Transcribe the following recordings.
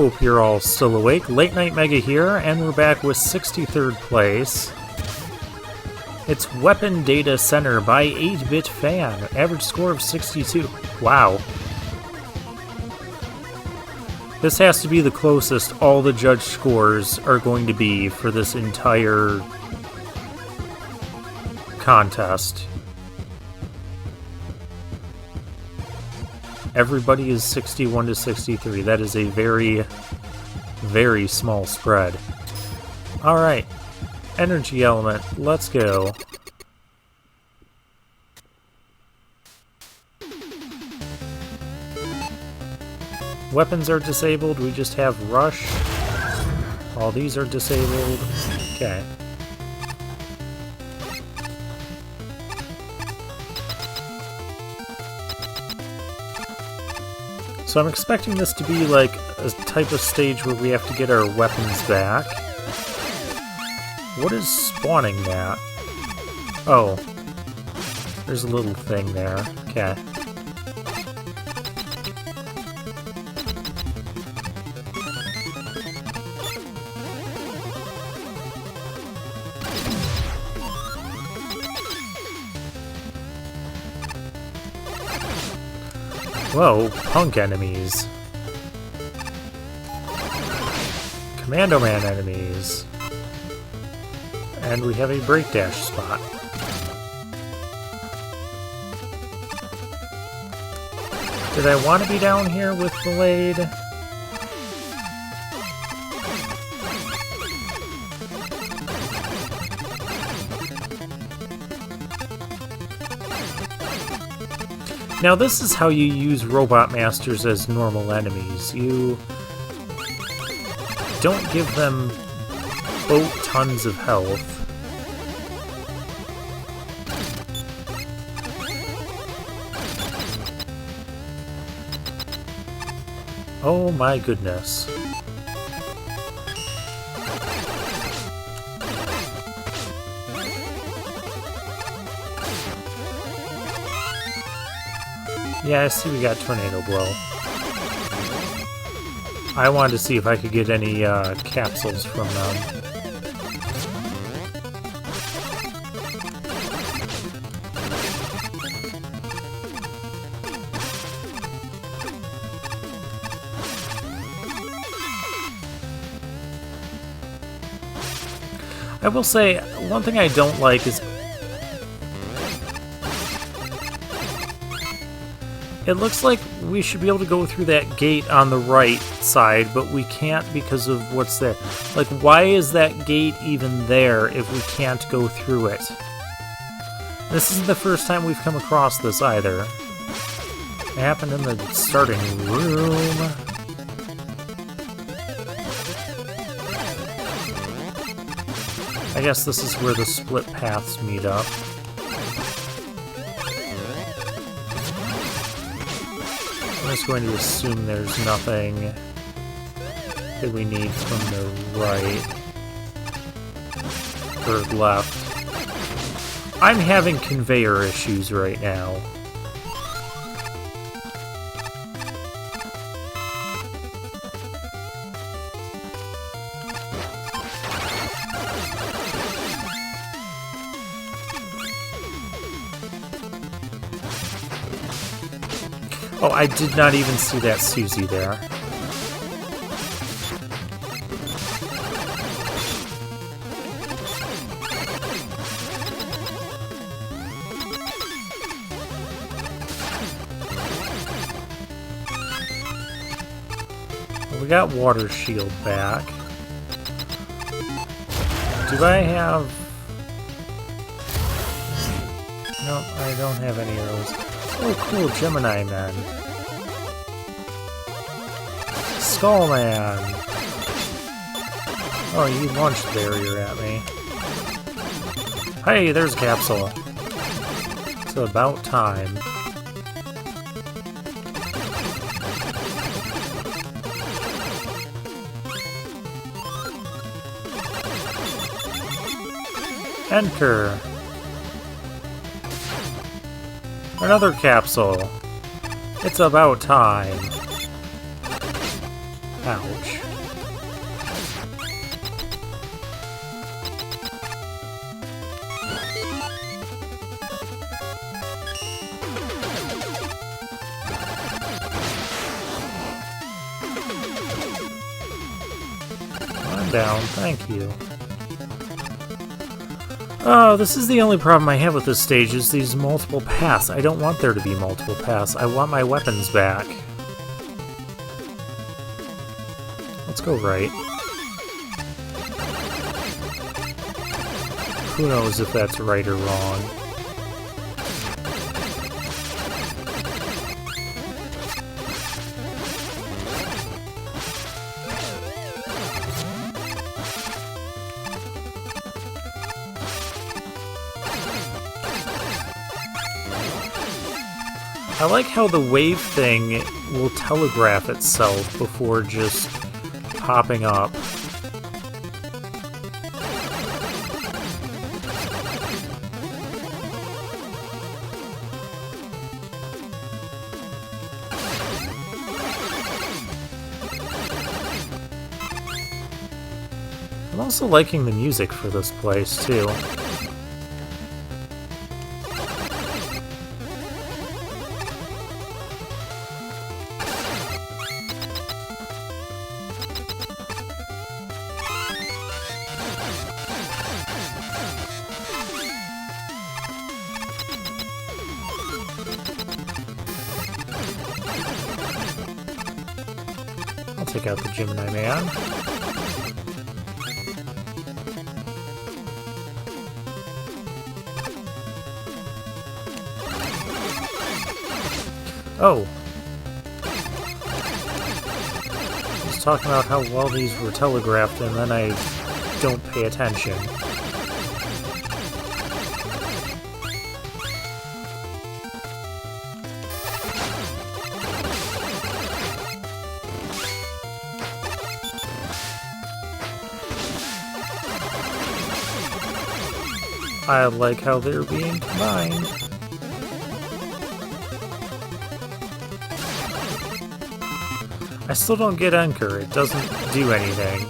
hope you're all still awake. Late Night Mega here, and we're back with 63rd place. It's Weapon Data Center by 8-Bit Fan. Average score of 62. Wow. This has to be the closest all the judge scores are going to be for this entire contest. Everybody is 61 to 63. That is a very, very small spread. Alright. Energy element. Let's go. Weapons are disabled. We just have rush. All these are disabled. Okay. So I'm expecting this to be like a type of stage where we have to get our weapons back. What is spawning that? Oh. There's a little thing there. Okay. Whoa, punk enemies. Commando Man enemies. And we have a break dash spot. Did I want to be down here with Blade? Now this is how you use Robot Masters as normal enemies. You don't give them tons of health. Oh my goodness. Yeah, I see we got Tornado Blow. I wanted to see if I could get any capsules from them. I will say, one thing I don't like is it looks like we should be able to go through that gate on the right side, but we can't because of what's there. Like, why is that gate even there if we can't go through it? This isn't the first time we've come across this either. It happened in the starting room. I guess this is where the split paths meet up. I'm just going to assume there's nothing that we need from the right or left. I'm having conveyor issues right now. Oh, I did not even see that Susie there. Well, we got Water Shield back. Do I have... Nope, I don't have any of those. Oh, cool, Gemini Man. Skull Man. Oh, you launched barrier at me. Hey, there's a capsule. It's about time. Enter. Another capsule. It's about time. Ouch. I'm down, thank you. Oh, this is the only problem I have with this stage, is these multiple paths. I don't want there to be multiple paths. I want my weapons back. Let's go right. Who knows if that's right or wrong. I like how the wave thing will telegraph itself before just popping up. I'm also liking the music for this place, too. I'll take out the Gemini Man. Oh! I was talking about how well these were telegraphed, and then I don't pay attention. I like how they're being combined. I still don't get Anchor. It doesn't do anything.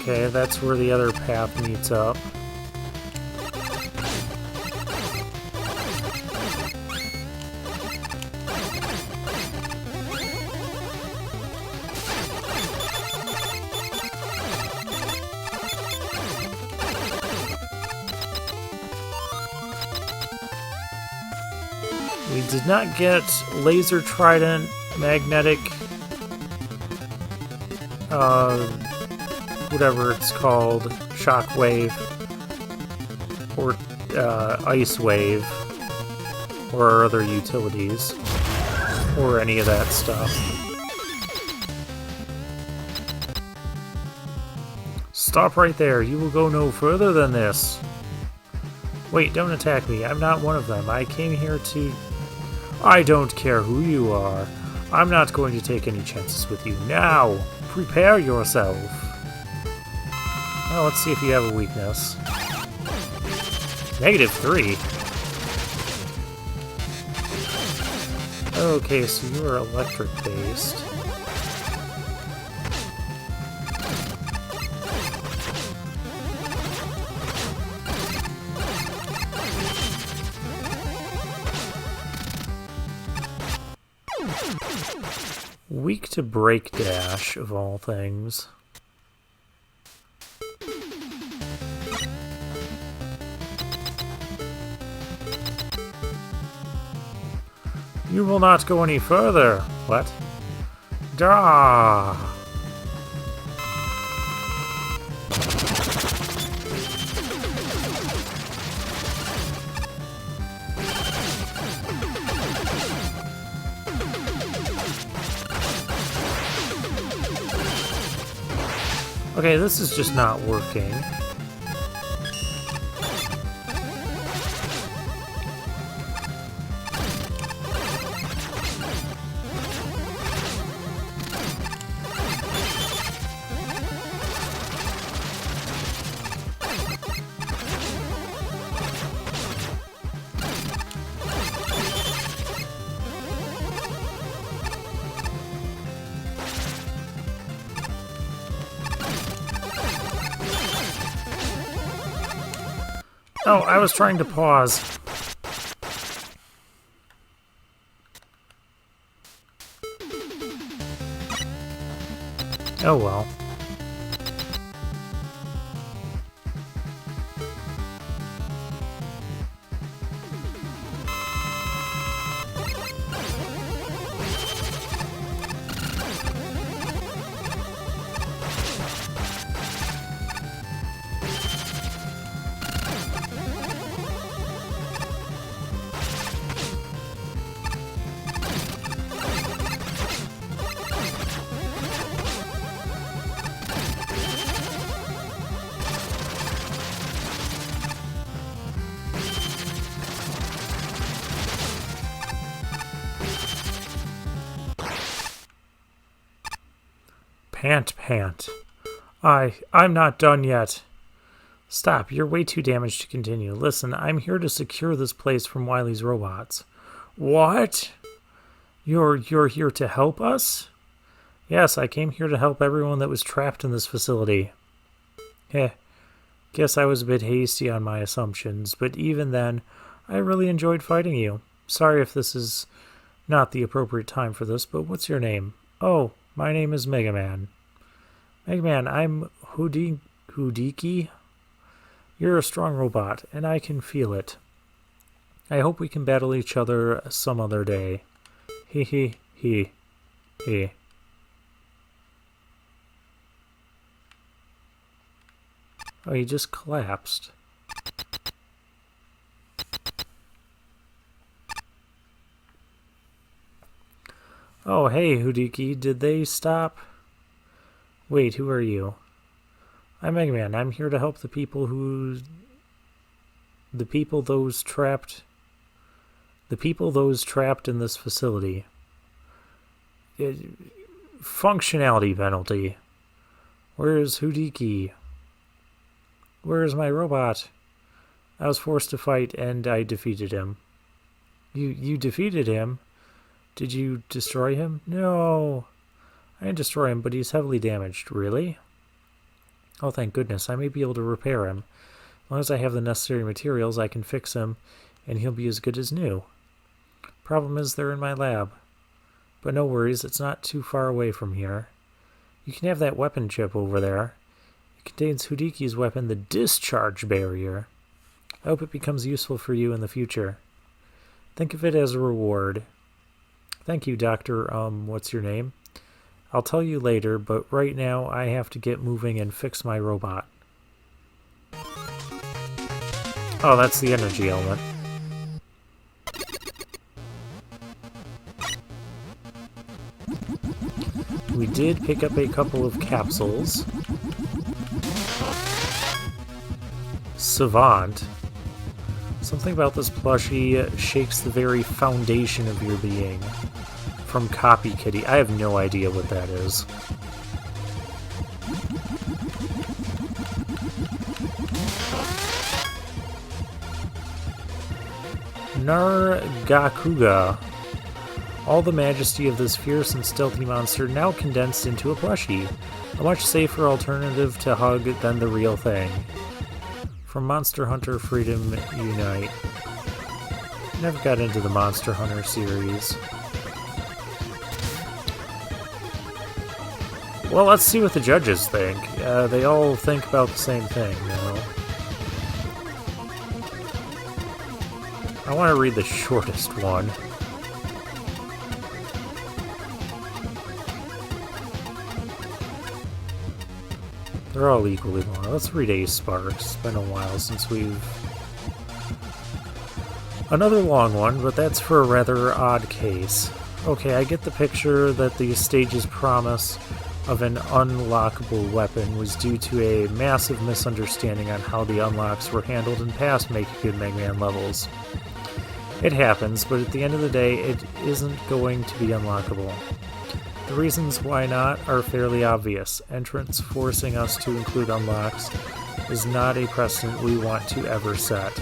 Okay, that's where the other path meets up. We did not get laser trident, magnetic, whatever it's called, shockwave, or ice wave, or our other utilities, or any of that stuff. Stop right there. You will go no further than this. Wait, don't attack me. I'm not one of them. I came here to... I don't care who you are. I'm not going to take any chances with you. Now, prepare yourself. Well, let's see if you have a weakness. -3. Okay, so you are electric-based. Weak to break dash, of all things. You will not go any further. What? Dah! Okay, this is just not working. Oh, I was trying to pause. Oh well. Pant. I'm not done yet. Stop, you're way too damaged to continue. Listen, I'm here to secure this place from Wily's robots. What? You're here to help us? Yes, I came here to help everyone that was trapped in this facility. Guess I was a bit hasty on my assumptions, but even then, I really enjoyed fighting you. Sorry if this is not the appropriate time for this, but what's your name? Oh, my name is Mega Man. Mega Man, I'm Hudiki. You're a strong robot, and I can feel it. I hope we can battle each other some other day. He. Oh, he just collapsed. Oh, hey, Hudiki, did they stop? Wait, who are you? I'm Mega Man. I'm here to help the people those trapped in this facility. Functionality penalty. Where's Hudiki? Where's my robot? I was forced to fight and I defeated him. You defeated him? Did you destroy him? No. I didn't destroy him, but he's heavily damaged. Really? Oh, thank goodness. I may be able to repair him. As long as I have the necessary materials, I can fix him, and he'll be as good as new. Problem is, they're in my lab. But no worries, it's not too far away from here. You can have that weapon chip over there. It contains Hudiki's weapon, the Discharge Barrier. I hope it becomes useful for you in the future. Think of it as a reward. Thank you, Dr. What's your name? I'll tell you later, but right now I have to get moving and fix my robot. Oh, that's the energy element. We did pick up a couple of capsules. Savant. Something about this plushie shakes the very foundation of your being. From Copy Kitty. I have no idea what that is. Nargacuga. All the majesty of this fierce and stealthy monster now condensed into a plushie. A much safer alternative to hug than the real thing. From Monster Hunter Freedom Unite. Never got into the Monster Hunter series. Well, let's see what the judges think. They all think about the same thing, you know. I want to read the shortest one. They're all equally long. Let's read Ace Sparks. It's been a while since we've... Another long one, but that's for a rather odd case. Okay, I get the picture that the stage's promise of an unlockable weapon was due to a massive misunderstanding on how the unlocks were handled in past Make a Good Mega Man levels. It happens, but at the end of the day, it isn't going to be unlockable. The reasons why not are fairly obvious. Entrants forcing us to include unlocks is not a precedent we want to ever set.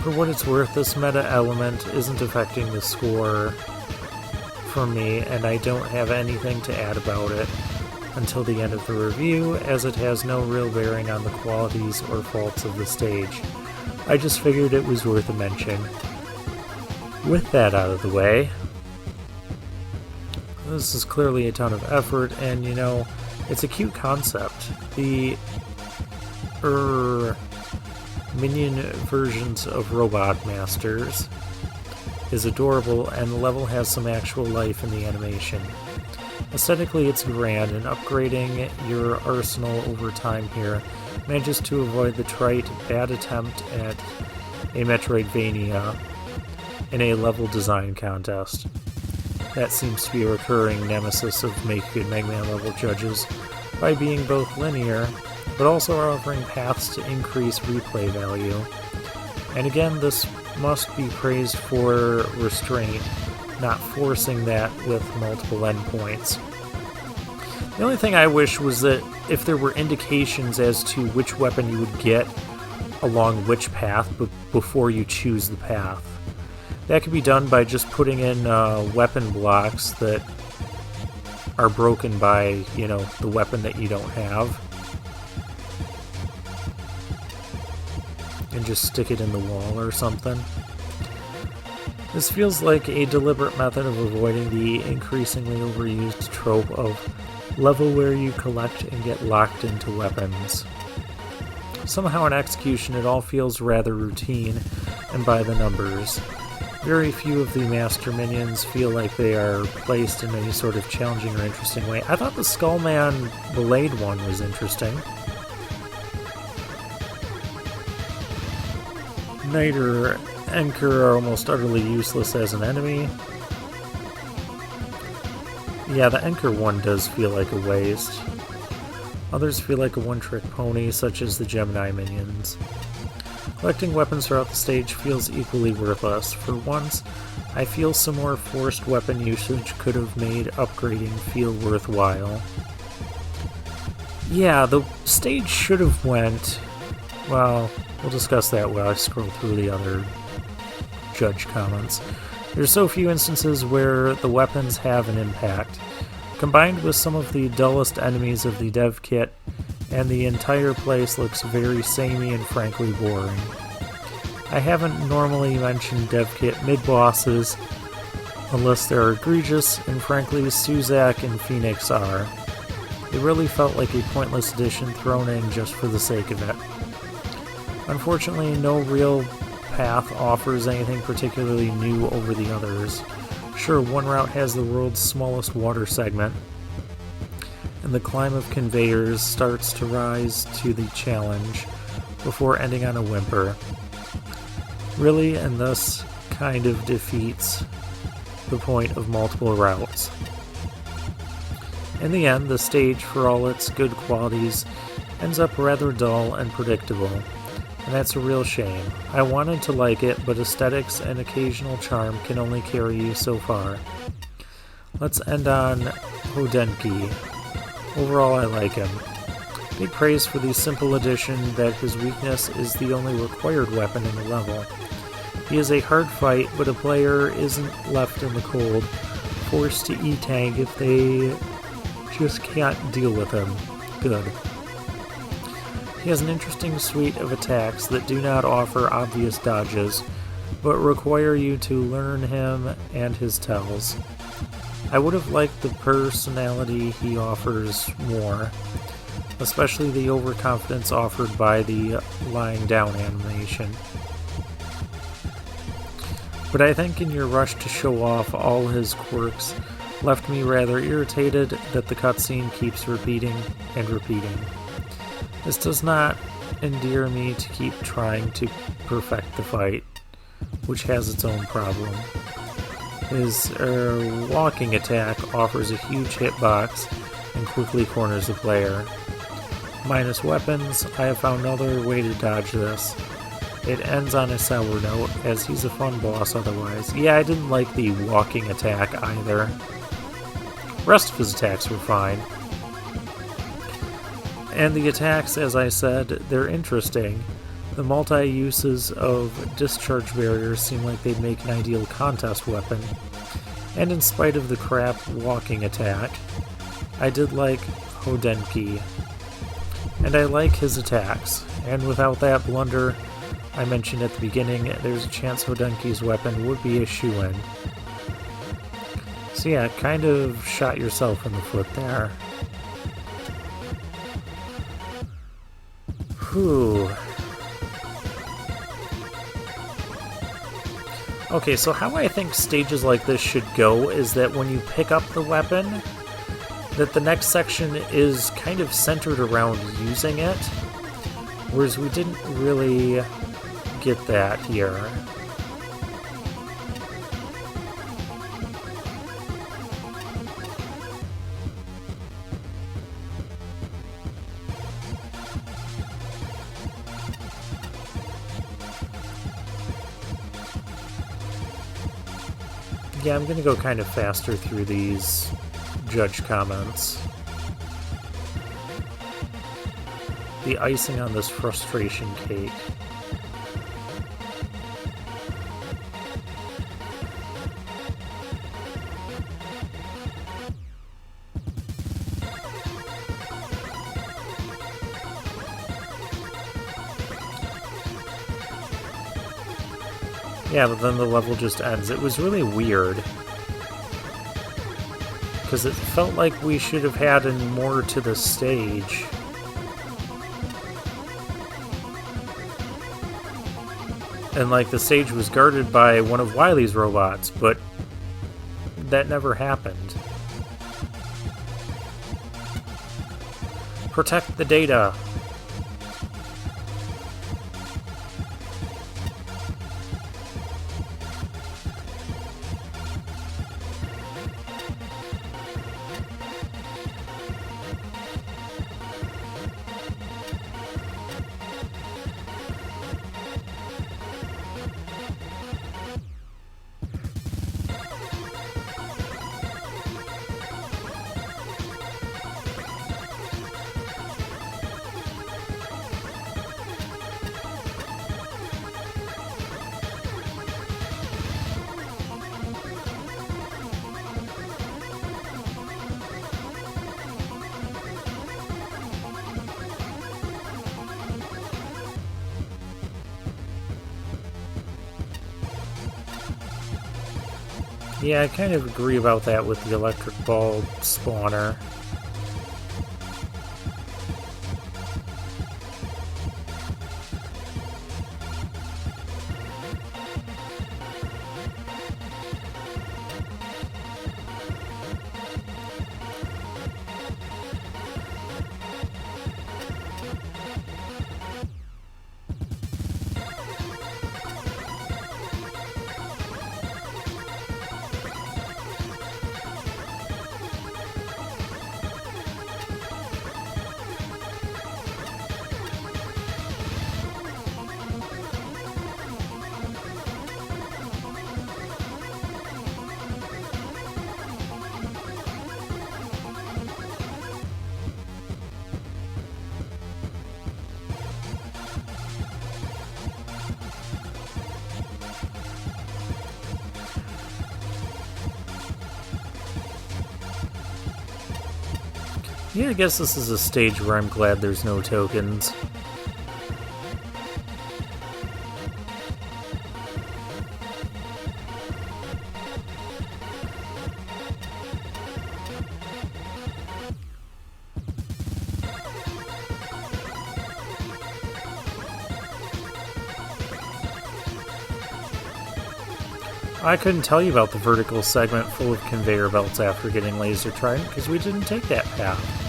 For what it's worth, this meta element isn't affecting the score for me, and I don't have anything to add about it. until the end of the review, as it has no real bearing on the qualities or faults of the stage. I just figured it was worth a mention. With that out of the way, this is clearly a ton of effort, and you know, it's a cute concept. The minion versions of Robot Masters is adorable, and the level has some actual life in the animation. Aesthetically, it's grand, and upgrading your arsenal over time here manages to avoid the trite, bad attempt at a Metroidvania in a level design contest. That seems to be a recurring nemesis of Make Good Mega Man level judges, by being both linear, but also offering paths to increase replay value. And again, this must be praised for restraint, not forcing that with multiple endpoints. The only thing I wish was that if there were indications as to which weapon you would get along which path before you choose the path. That could be done by just putting in weapon blocks that are broken by, you know, the weapon that you don't have. And just stick it in the wall or something. This feels like a deliberate method of avoiding the increasingly overused trope of level where you collect and get locked into weapons. Somehow in execution it all feels rather routine and by the numbers. Very few of the master minions feel like they are placed in any sort of challenging or interesting way. I thought the Skullman Blade one was interesting. Knight or Enker are almost utterly useless as an enemy. Yeah, the Enker one does feel like a waste. Others feel like a one-trick pony, such as the Gemini minions. Collecting weapons throughout the stage feels equally worthless. For once, I feel some more forced weapon usage could have made upgrading feel worthwhile. Yeah, the stage should have went... Well, we'll discuss that while I scroll through the other judge comments. There's so few instances where the weapons have an impact. Combined with some of the dullest enemies of the dev kit, and the entire place looks very samey and frankly boring. I haven't normally mentioned dev kit mid-bosses, unless they're egregious, and frankly Suzak and Phoenix are. It really felt like a pointless addition thrown in just for the sake of it. Unfortunately, no real path offers anything particularly new over the others. Sure, one route has the world's smallest water segment, and the climb of conveyors starts to rise to the challenge before ending on a whimper. Really, and thus kind of defeats the point of multiple routes. In the end, the stage, for all its good qualities, ends up rather dull and predictable, and that's a real shame. I wanted to like it, but aesthetics and occasional charm can only carry you so far. Let's end on Hodenki. Overall, I like him. Big praise for the simple addition that his weakness is the only required weapon in the level. He is a hard fight, but a player isn't left in the cold, forced to E-tank if they just can't deal with him. Good. He has an interesting suite of attacks that do not offer obvious dodges, but require you to learn him and his tells. I would have liked the personality he offers more, especially the overconfidence offered by the lying down animation. But I think in your rush to show off all his quirks left me rather irritated that the cutscene keeps repeating and repeating. This does not endear me to keep trying to perfect the fight, which has its own problem. His walking attack offers a huge hitbox and quickly corners the player. Minus weapons, I have found another way to dodge this. It ends on a sour note, as he's a fun boss otherwise. Yeah, I didn't like the walking attack either. The rest of his attacks were fine. And the attacks, as I said, they're interesting. The multi-uses of discharge barriers seem like they'd make an ideal contest weapon. And in spite of the crap walking attack, I did like Hodenki. And I like his attacks. And without that blunder I mentioned at the beginning, there's a chance Hodenki's weapon would be a shoo-in. So yeah, kind of shot yourself in the foot there. Whew. Okay, so how I think stages like this should go is that when you pick up the weapon, that the next section is kind of centered around using it, whereas we didn't really get that here. Yeah, I'm gonna go kind of faster through these judge comments. The icing on this frustration cake. Yeah, but then the level just ends. It was really weird. Because it felt like we should have had more to the stage. And like the stage was guarded by one of Wily's robots, but that never happened. Protect the data. Yeah, I kind of agree about that with the electric bulb spawner. Yeah, I guess this is a stage where I'm glad there's no tokens. I couldn't tell you about the vertical segment full of conveyor belts after getting Laser Trident, because we didn't take that path.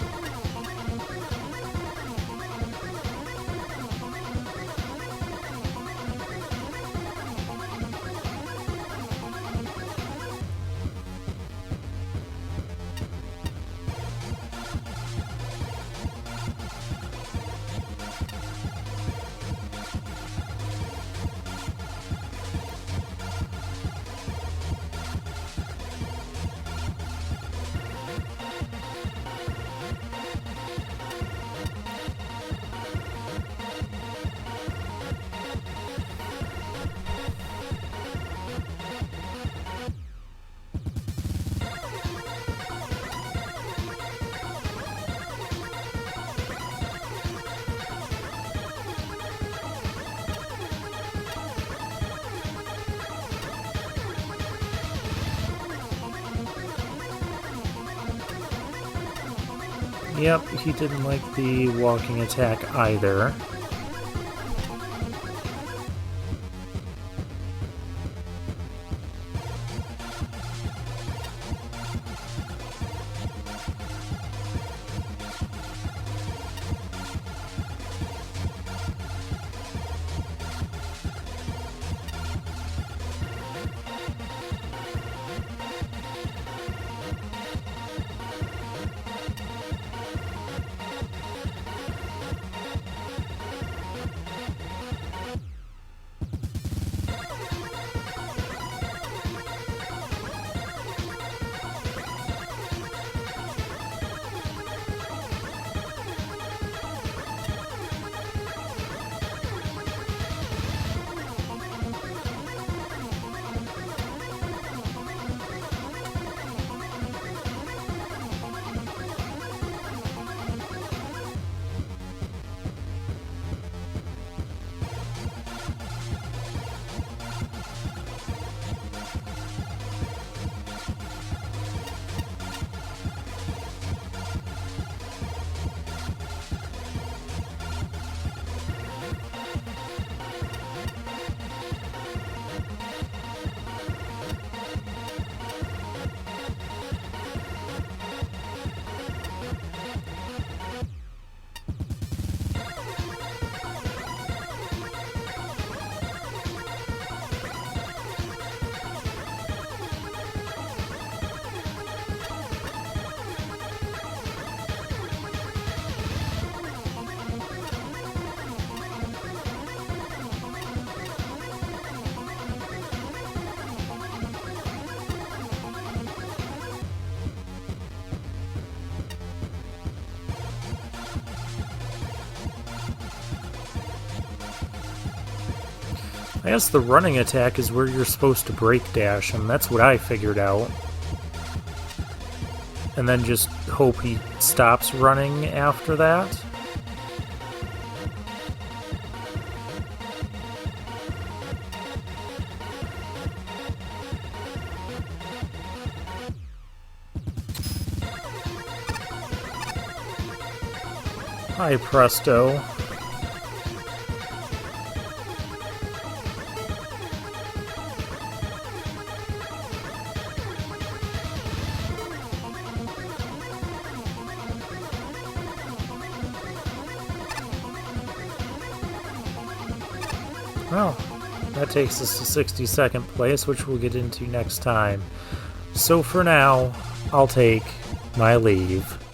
Yep, he didn't like the walking attack either. I guess the running attack is where you're supposed to break dash him. That's what I figured out. And then just hope he stops running after that. Hi, Presto. Well, that takes us to 62nd place, which we'll get into next time. So for now, I'll take my leave.